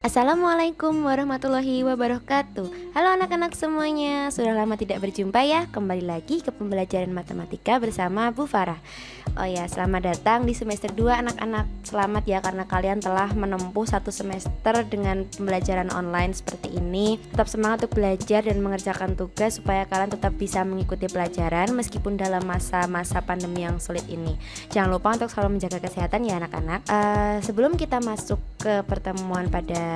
Assalamualaikum warahmatullahi wabarakatuh. Halo anak-anak semuanya, sudah lama tidak berjumpa ya. Kembali lagi ke pembelajaran matematika bersama Bu Farah. Oh ya, selamat datang di semester 2 anak-anak. Selamat ya karena kalian telah menempuh satu semester dengan pembelajaran online seperti ini. Tetap semangat untuk belajar dan mengerjakan tugas supaya kalian tetap bisa mengikuti pelajaran meskipun dalam masa-masa pandemi yang sulit ini. Jangan lupa untuk selalu menjaga kesehatan ya anak-anak. Sebelum kita masuk ke pertemuan pada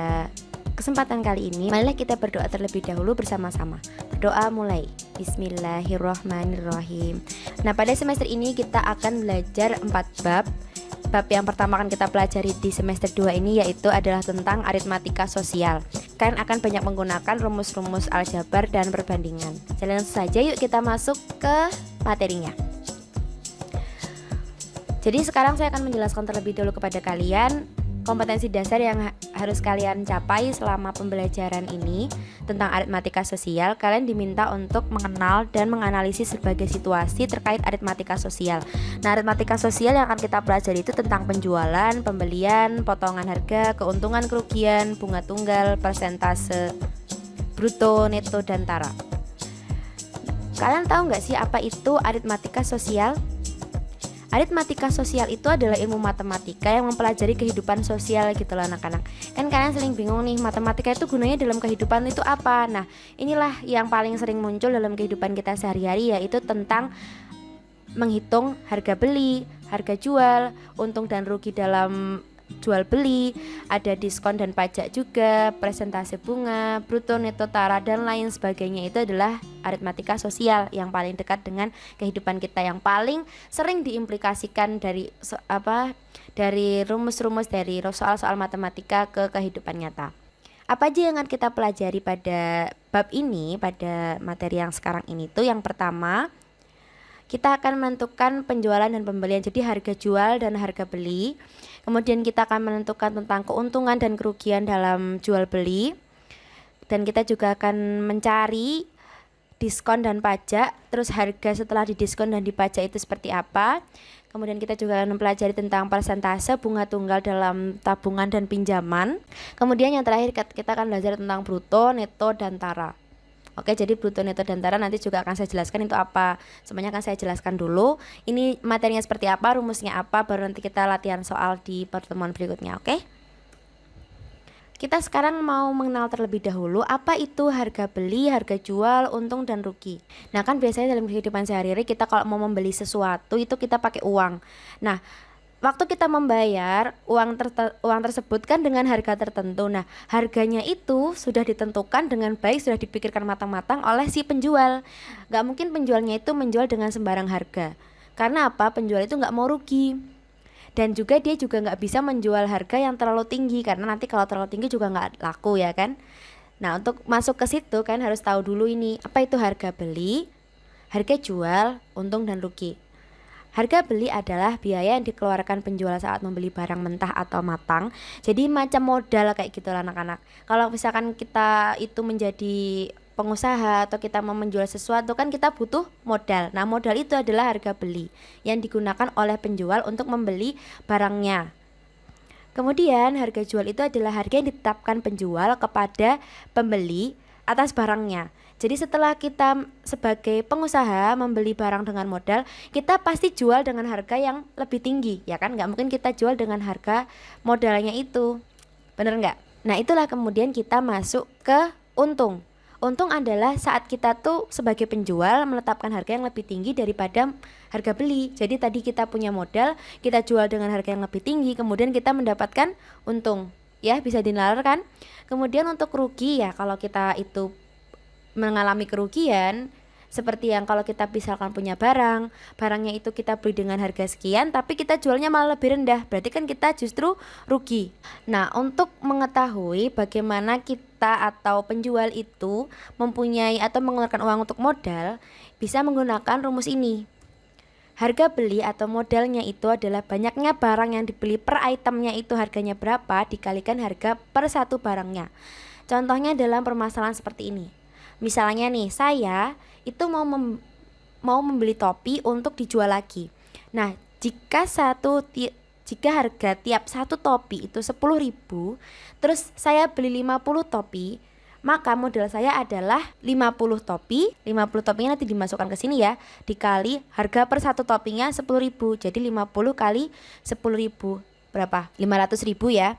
kesempatan kali ini, marilah kita berdoa terlebih dahulu bersama-sama. Berdoa mulai. Bismillahirrahmanirrahim. Nah, pada semester ini kita akan belajar 4 bab. Bab yang pertama akan kita pelajari di semester 2 ini yaitu adalah tentang aritmatika sosial. Kalian akan banyak menggunakan rumus-rumus aljabar dan perbandingan. Jadi langsung saja yuk kita masuk ke materinya. Jadi sekarang saya akan menjelaskan terlebih dahulu kepada kalian kompetensi dasar yang harus kalian capai selama pembelajaran ini tentang aritmatika sosial. Kalian diminta untuk mengenal dan menganalisis berbagai situasi terkait aritmatika sosial. Nah, aritmatika sosial yang akan kita pelajari itu tentang penjualan, pembelian, potongan harga, keuntungan, kerugian, bunga tunggal, persentase, bruto, neto, dan tara. Kalian tahu nggak sih apa itu aritmatika sosial? Aritmatika sosial itu adalah ilmu matematika yang mempelajari kehidupan sosial gitu loh anak-anak. Kan kalian sering bingung nih, matematika itu gunanya dalam kehidupan itu apa? Nah, inilah yang paling sering muncul dalam kehidupan kita sehari-hari, yaitu tentang menghitung harga beli, harga jual, untung dan rugi dalam jual beli, ada diskon dan pajak juga, presentase bunga, bruto, neto, tara, dan lain sebagainya. Itu adalah aritmatika sosial yang paling dekat dengan kehidupan kita, yang paling sering diimplikasikan dari rumus-rumus dari soal-soal matematika ke kehidupan nyata. Apa aja yang akan kita pelajari pada bab ini, pada materi yang sekarang ini tuh? Yang pertama, kita akan menentukan penjualan dan pembelian, jadi harga jual dan harga beli. Kemudian kita akan menentukan tentang keuntungan dan kerugian dalam jual beli. Dan kita juga akan mencari diskon dan pajak, terus harga setelah didiskon dan dipajak itu seperti apa. Kemudian kita juga akan mempelajari tentang persentase, bunga tunggal dalam tabungan dan pinjaman. Kemudian yang terakhir kita akan belajar tentang bruto, neto, dan tara. Oke, jadi bruto, neto, dan tara nanti juga akan saya jelaskan itu apa. Semuanya akan saya jelaskan dulu. Ini materinya seperti apa, rumusnya apa, baru nanti kita latihan soal di pertemuan berikutnya, oke? Kita sekarang mau mengenal terlebih dahulu apa itu harga beli, harga jual, untung dan rugi. Nah, kan biasanya dalam kehidupan sehari-hari kita kalau mau membeli sesuatu itu kita pakai uang. Nah, waktu kita membayar uang tersebut kan dengan harga tertentu. Nah, harganya itu sudah ditentukan dengan baik, sudah dipikirkan matang-matang oleh si penjual. Gak mungkin penjualnya itu menjual dengan sembarang harga. Karena apa? Penjual itu gak mau rugi. Dan juga dia juga gak bisa menjual harga yang terlalu tinggi, karena nanti kalau terlalu tinggi juga gak laku ya kan. Nah, untuk masuk ke situ kan harus tahu dulu ini, apa itu harga beli, harga jual, untung dan rugi. Harga beli adalah biaya yang dikeluarkan penjual saat membeli barang mentah atau matang. Jadi macam modal kayak gitu lah anak-anak. Kalau misalkan kita itu menjadi pengusaha atau kita mau menjual sesuatu kan kita butuh modal. Nah, modal itu adalah harga beli yang digunakan oleh penjual untuk membeli barangnya. Kemudian harga jual itu adalah harga yang ditetapkan penjual kepada pembeli atas barangnya. Jadi setelah kita sebagai pengusaha membeli barang dengan modal, kita pasti jual dengan harga yang lebih tinggi, ya kan? Nggak mungkin kita jual dengan harga modalnya itu, bener nggak? Nah, itulah kemudian kita masuk ke untung. Untung adalah saat kita tuh sebagai penjual menetapkan harga yang lebih tinggi daripada harga beli. Jadi tadi kita punya modal, kita jual dengan harga yang lebih tinggi, kemudian kita mendapatkan untung. Ya, bisa dinalar kan? Kemudian untuk rugi ya, kalau kita itu mengalami kerugian, seperti yang kalau kita misalkan punya barangnya itu kita beli dengan harga sekian tapi kita jualnya malah lebih rendah, berarti kan kita justru rugi. Nah, untuk mengetahui bagaimana kita atau penjual itu mempunyai atau mengeluarkan uang untuk modal, bisa menggunakan rumus ini. Harga beli atau modalnya itu adalah banyaknya barang yang dibeli per itemnya itu harganya berapa dikalikan harga per satu barangnya. Contohnya dalam permasalahan seperti ini. Misalnya nih, saya itu mau membeli topi untuk dijual lagi. Nah, jika jika harga tiap satu topi itu 10.000, terus saya beli 50 topi, maka modal saya adalah 50 topi. 50 topinya nanti dimasukkan ke sini ya, dikali harga per satu topinya 10.000. Jadi 50 kali 10.000 berapa? 500.000 ya.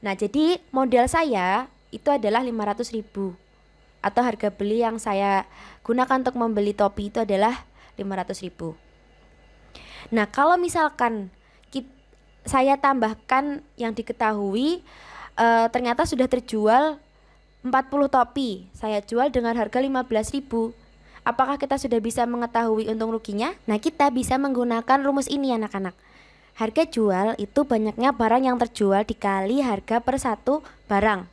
Nah, jadi modal saya itu adalah 500.000, atau harga beli yang saya gunakan untuk membeli topi itu adalah 500.000. Nah, kalau misalkan saya tambahkan yang diketahui ternyata sudah terjual 40 topi, saya jual dengan harga 15.000. Apakah kita sudah bisa mengetahui untung ruginya? Nah, kita bisa menggunakan rumus ini anak-anak. Harga jual itu banyaknya barang yang terjual dikali harga per satu barang.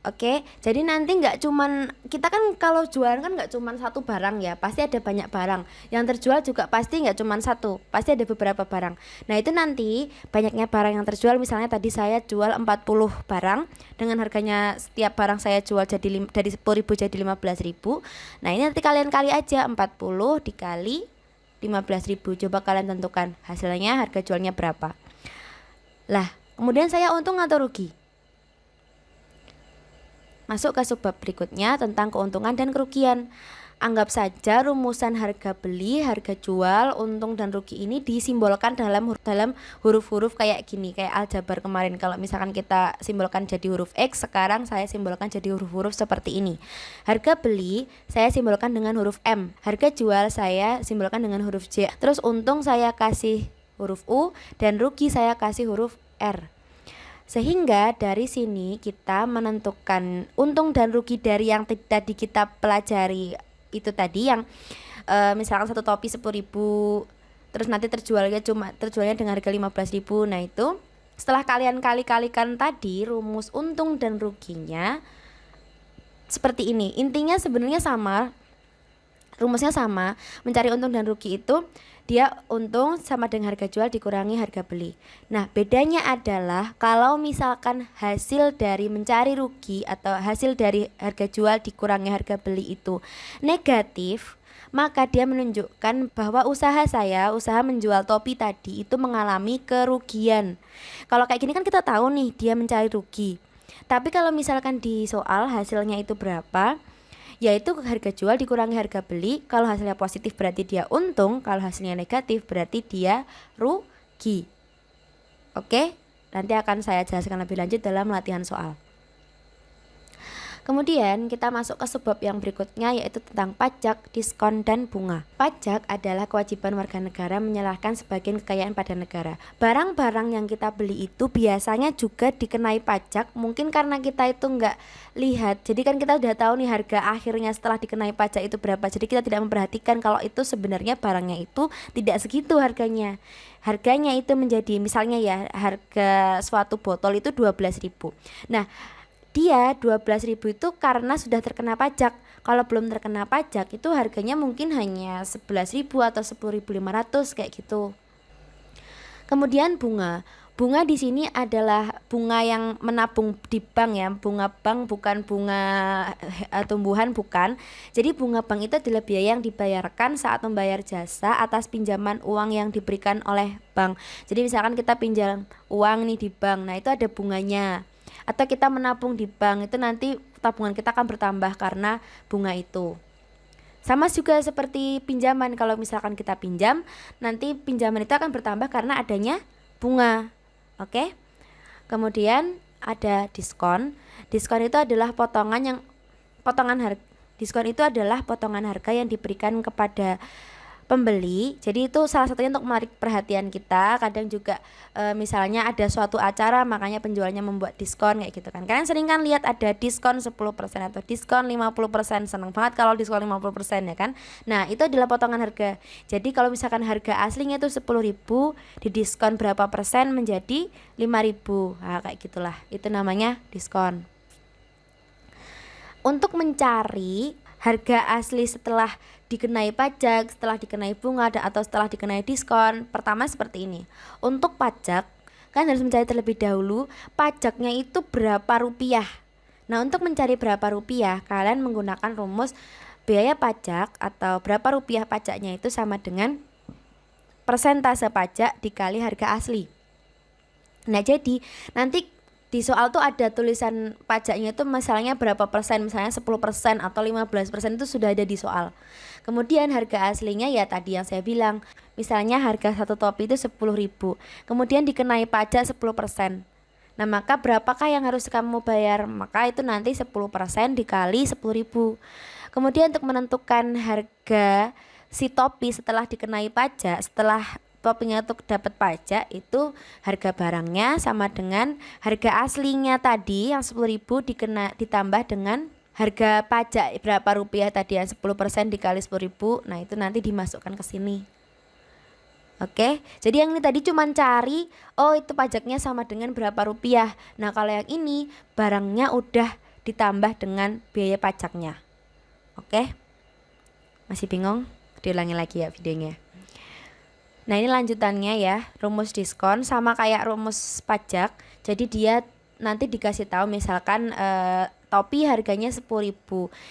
Oke, jadi nanti nggak cuman kita kan kalau jualan kan nggak cuman satu barang ya, pasti ada banyak barang. Yang terjual juga pasti nggak cuman satu, pasti ada beberapa barang. Nah, itu nanti banyaknya barang yang terjual, misalnya tadi saya jual 40 barang dengan harganya setiap barang saya jual jadi dari 10.000 jadi 15.000. Nah, ini nanti kalian kali aja 40 dikali 15.000. Coba kalian tentukan hasilnya harga jualnya berapa. Lah, kemudian saya untung atau rugi? Masuk ke subbab berikutnya tentang keuntungan dan kerugian. Anggap saja rumusan harga beli, harga jual, untung dan rugi ini disimbolkan dalam huruf-huruf kayak gini, kayak aljabar kemarin. Kalau misalkan kita simbolkan jadi huruf X, sekarang saya simbolkan jadi huruf-huruf seperti ini. Harga beli saya simbolkan dengan huruf M, harga jual saya simbolkan dengan huruf J. Terus untung saya kasih huruf U dan rugi saya kasih huruf R. Sehingga dari sini kita menentukan untung dan rugi dari yang tadi kita pelajari itu tadi, yang misalkan satu topi 10.000, terus nanti terjualnya dengan harga 15.000. Nah, itu setelah kalian kalikan tadi rumus untung dan ruginya seperti ini. Intinya sebenarnya sama, rumusnya sama. Mencari untung dan rugi itu dia untung sama dengan harga jual dikurangi harga beli. Nah, bedanya adalah kalau misalkan hasil dari mencari rugi atau hasil dari harga jual dikurangi harga beli itu negatif, maka dia menunjukkan bahwa usaha menjual topi tadi itu mengalami kerugian. Kalau kayak gini kan kita tahu nih dia mencari rugi. Tapi kalau misalkan di soal hasilnya itu berapa, yaitu harga jual dikurangi harga beli. Kalau hasilnya positif berarti dia untung, kalau hasilnya negatif berarti dia rugi. Oke, nanti akan saya jelaskan lebih lanjut dalam latihan soal. Kemudian kita masuk ke subbab yang berikutnya, yaitu tentang pajak, diskon, dan bunga. Pajak adalah kewajiban warga negara menyerahkan sebagian kekayaan pada negara. Barang-barang yang kita beli itu biasanya juga dikenai pajak, mungkin karena kita itu nggak lihat. Jadi kan kita udah tahu nih harga akhirnya setelah dikenai pajak itu berapa. Jadi kita tidak memperhatikan kalau itu sebenarnya barangnya itu tidak segitu harganya. Harganya itu menjadi, misalnya ya, harga suatu botol itu 12.000. Nah, dia 12.000 itu karena sudah terkena pajak. Kalau belum terkena pajak itu harganya mungkin hanya 11.000 atau 10.500 kayak gitu. Kemudian bunga. Bunga di sini adalah bunga yang menabung di bank ya. Bunga bank bukan bunga tumbuhan, bukan. Jadi bunga bank itu adalah biaya yang dibayarkan saat membayar jasa atas pinjaman uang yang diberikan oleh bank. Jadi misalkan kita pinjam uang nih di bank, nah itu ada bunganya. Atau kita menabung di bank, itu nanti tabungan kita akan bertambah karena bunga itu. Sama juga seperti pinjaman, kalau misalkan kita pinjam, nanti pinjaman itu akan bertambah karena adanya bunga. Oke. Kemudian ada diskon. Diskon itu adalah potongan harga yang diberikan kepada pembeli. Jadi itu salah satunya untuk menarik perhatian kita. Kadang juga misalnya ada suatu acara makanya penjualnya membuat diskon kayak gitu kan. Kalian sering kan lihat ada diskon 10% atau diskon 50%. Seneng banget kalau diskon 50% ya kan. Nah, itu adalah potongan harga. Jadi kalau misalkan harga aslinya itu 10.000, didiskon berapa persen menjadi 5.000. Nah, kayak gitulah. Itu namanya diskon. Untuk mencari harga asli setelah dikenai pajak, setelah dikenai bunga, atau setelah dikenai diskon, pertama seperti ini. Untuk pajak, kalian harus mencari terlebih dahulu pajaknya itu berapa rupiah. Nah, untuk mencari berapa rupiah, kalian menggunakan rumus biaya pajak atau berapa rupiah pajaknya itu sama dengan persentase pajak dikali harga asli. Nah, jadi nanti di soal tuh ada tulisan pajaknya itu misalnya berapa persen, misalnya 10% atau 15% itu sudah ada di soal. Kemudian harga aslinya ya tadi yang saya bilang, misalnya harga satu topi itu 10.000, kemudian dikenai pajak 10%. Nah, maka berapakah yang harus kamu bayar? Maka itu nanti 10% dikali 10.000. Kemudian untuk menentukan harga si topi setelah dikenai pajak, setelah topinya untuk dapat pajak, itu harga barangnya sama dengan harga aslinya tadi yang 10.000 ditambah dengan harga pajak berapa rupiah tadi yang 10% dikali 10.000. Nah, itu nanti dimasukkan ke sini. Oke, jadi yang ini tadi cuma cari, oh itu pajaknya sama dengan berapa rupiah. Nah, kalau yang ini barangnya udah ditambah dengan biaya pajaknya. Oke, masih bingung? Diulangi lagi ya videonya. Nah, ini lanjutannya ya, rumus diskon sama kayak rumus pajak. Jadi dia nanti dikasih tahu misalkan topi harganya 10.000,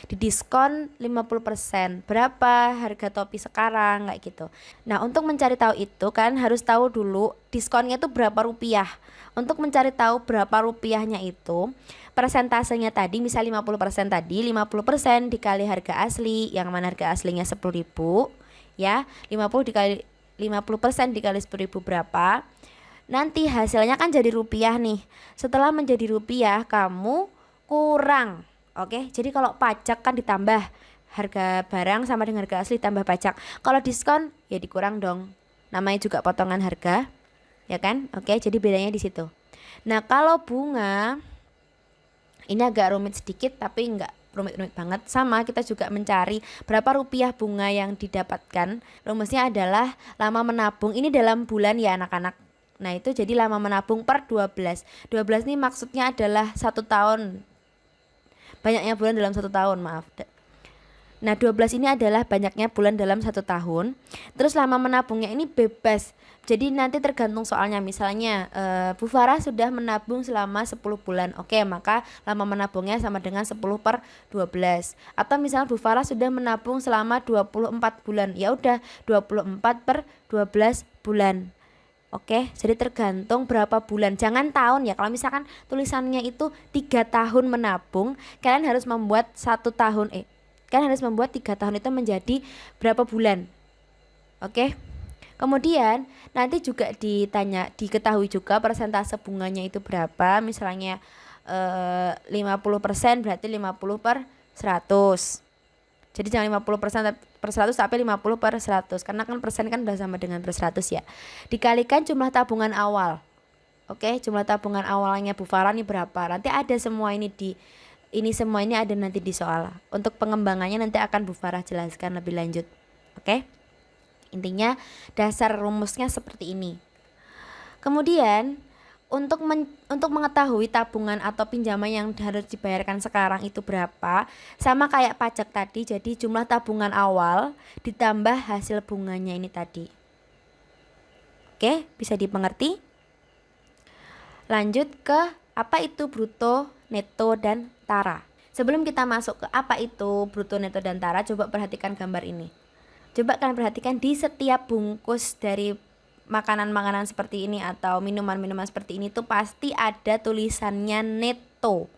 didiskon 50%. Berapa harga topi sekarang kayak gitu. Nah, untuk mencari tahu itu kan harus tahu dulu diskonnya itu berapa rupiah. Untuk mencari tahu berapa rupiahnya itu, persentasenya tadi misal 50% tadi, 50% dikali harga asli, yang mana harga aslinya 10.000 ya. 50% dikali 10.000 berapa? Nanti hasilnya kan jadi rupiah nih. Setelah menjadi rupiah kamu kurang. Oke, jadi kalau pajak kan ditambah harga barang sama dengan harga asli tambah pajak. Kalau diskon ya dikurang dong. Namanya juga potongan harga, ya kan? Oke, jadi bedanya di situ. Nah, kalau bunga ini agak rumit sedikit tapi enggak rumit-rumit banget. Sama kita juga mencari berapa rupiah bunga yang didapatkan. Rumusnya adalah lama menabung. Ini dalam bulan ya anak-anak. Nah, itu jadi lama menabung per 12. 12 ini maksudnya adalah 1 tahun. Banyaknya bulan dalam 1 tahun, maaf. Nah, 12 ini adalah banyaknya bulan dalam 1 tahun. Terus lama menabungnya ini bebas. Jadi nanti tergantung soalnya. Misalnya Bu Farah sudah menabung selama 10 bulan. Oke, maka lama menabungnya sama dengan 10 per 12. Atau misalnya Bu Farah sudah menabung selama 24 bulan. Ya udah 24 per 12 bulan. Oke, jadi tergantung berapa bulan. Jangan tahun ya. Kalau misalkan tulisannya itu 3 tahun menabung, kalian harus membuat 1 tahun kalian harus membuat 3 tahun itu menjadi berapa bulan. Oke. Kemudian nanti juga diketahui juga persentase bunganya itu berapa. Misalnya 50% berarti 50 per 100. Jadi jangan 50% per 100 tapi 50 per 100. Karena kan persen kan udah sama dengan per 100 ya. Dikalikan jumlah tabungan awal. Oke, jumlah tabungan awalnya Bu Farah ini berapa. Nanti ada semua ini semua ini ada nanti di soal. Untuk pengembangannya nanti akan Bu Farah jelaskan lebih lanjut. Oke. Intinya dasar rumusnya seperti ini. Kemudian untuk mengetahui tabungan atau pinjaman yang harus dibayarkan sekarang itu berapa, sama kayak pajak tadi, jadi jumlah tabungan awal ditambah hasil bunganya ini tadi. Oke, bisa dimengerti? Lanjut ke apa itu bruto, neto, dan tara. Sebelum kita masuk ke apa itu bruto, neto, dan tara, coba perhatikan gambar ini. Coba kalian perhatikan di setiap bungkus dari makanan-makanan seperti ini atau minuman-minuman seperti ini tuh pasti ada tulisannya neto.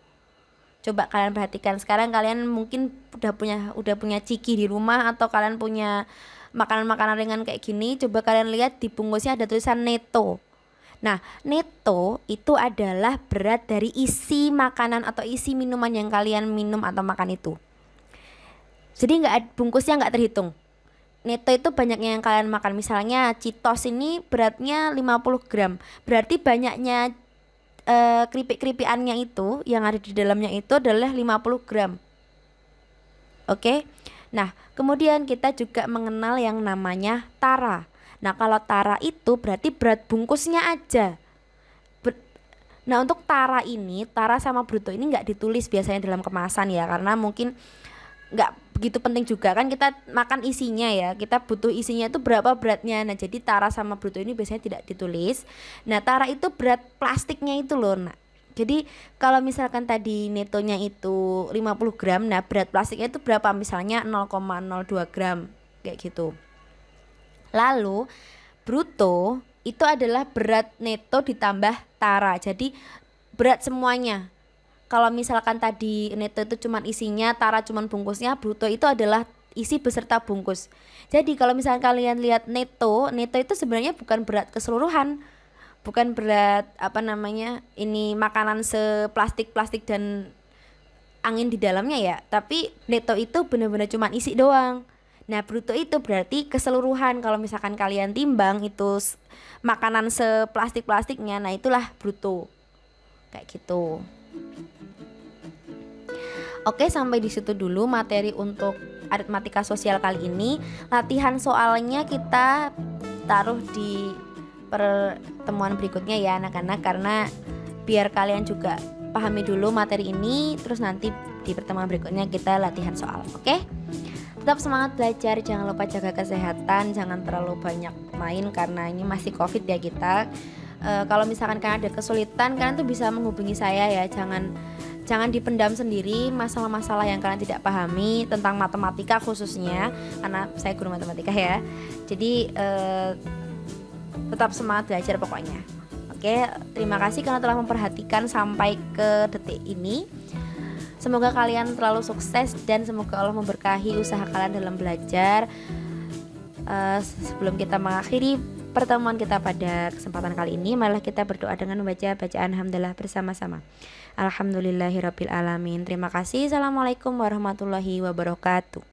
Coba kalian perhatikan. Sekarang kalian mungkin udah punya ciki di rumah atau kalian punya makanan-makanan ringan kayak gini. Coba kalian lihat di bungkusnya ada tulisan neto. Nah, neto itu adalah berat dari isi makanan atau isi minuman yang kalian minum atau makan itu. Jadi bungkusnya nggak terhitung. Neto itu banyaknya yang kalian makan. Misalnya Cheetos ini beratnya 50 gram. Berarti banyaknya keripik-keripikannya itu yang ada di dalamnya itu adalah 50 gram. Oke. Nah, kemudian kita juga mengenal yang namanya tara. Nah, kalau tara itu berarti berat bungkusnya aja. Nah, untuk tara ini, tara sama bruto ini nggak ditulis biasanya dalam kemasan ya, karena mungkin nggak begitu penting juga kan kita makan isinya ya, kita butuh isinya itu berapa beratnya. Nah, jadi tara sama bruto ini biasanya tidak ditulis. Nah, tara itu berat plastiknya itu loh. Nah, jadi kalau misalkan tadi netonya itu 50 gram, nah berat plastiknya itu berapa? Misalnya 0,02 gram kayak gitu. Lalu bruto itu adalah berat neto ditambah tara. Jadi berat semuanya. Kalau misalkan tadi neto itu cuman isinya, tara cuman bungkusnya, bruto itu adalah isi beserta bungkus. Jadi kalau misalkan kalian lihat neto, neto itu sebenarnya bukan berat keseluruhan, bukan berat apa namanya ini makanan seplastik-plastik dan angin di dalamnya ya, tapi neto itu benar-benar cuman isi doang. Nah bruto itu berarti keseluruhan. Kalau misalkan kalian timbang itu makanan seplastik-plastiknya, nah itulah bruto kayak gitu. Oke, sampai di situ dulu materi untuk aritmatika sosial kali ini. Latihan soalnya kita taruh di pertemuan berikutnya ya anak-anak, karena biar kalian juga pahami dulu materi ini, terus nanti di pertemuan berikutnya kita latihan soal. Oke? Tetap semangat belajar, jangan lupa jaga kesehatan, jangan terlalu banyak main karena ini masih COVID ya kita. Kalau misalkan kalian ada kesulitan, kalian tuh bisa menghubungi saya ya. Jangan dipendam sendiri masalah-masalah yang kalian tidak pahami tentang matematika khususnya, karena saya guru matematika ya. Jadi tetap semangat belajar pokoknya. Oke, terima kasih karena telah memperhatikan sampai ke detik ini. Semoga kalian terlalu sukses dan semoga Allah memberkahi usaha kalian dalam belajar. Sebelum kita mengakhiri pertemuan kita pada kesempatan kali ini, marilah kita berdoa dengan membaca bacaan hamdalah bersama-sama. Alhamdulillahirabbil alamin. Terima kasih. Assalamualaikum warahmatullahi wabarakatuh.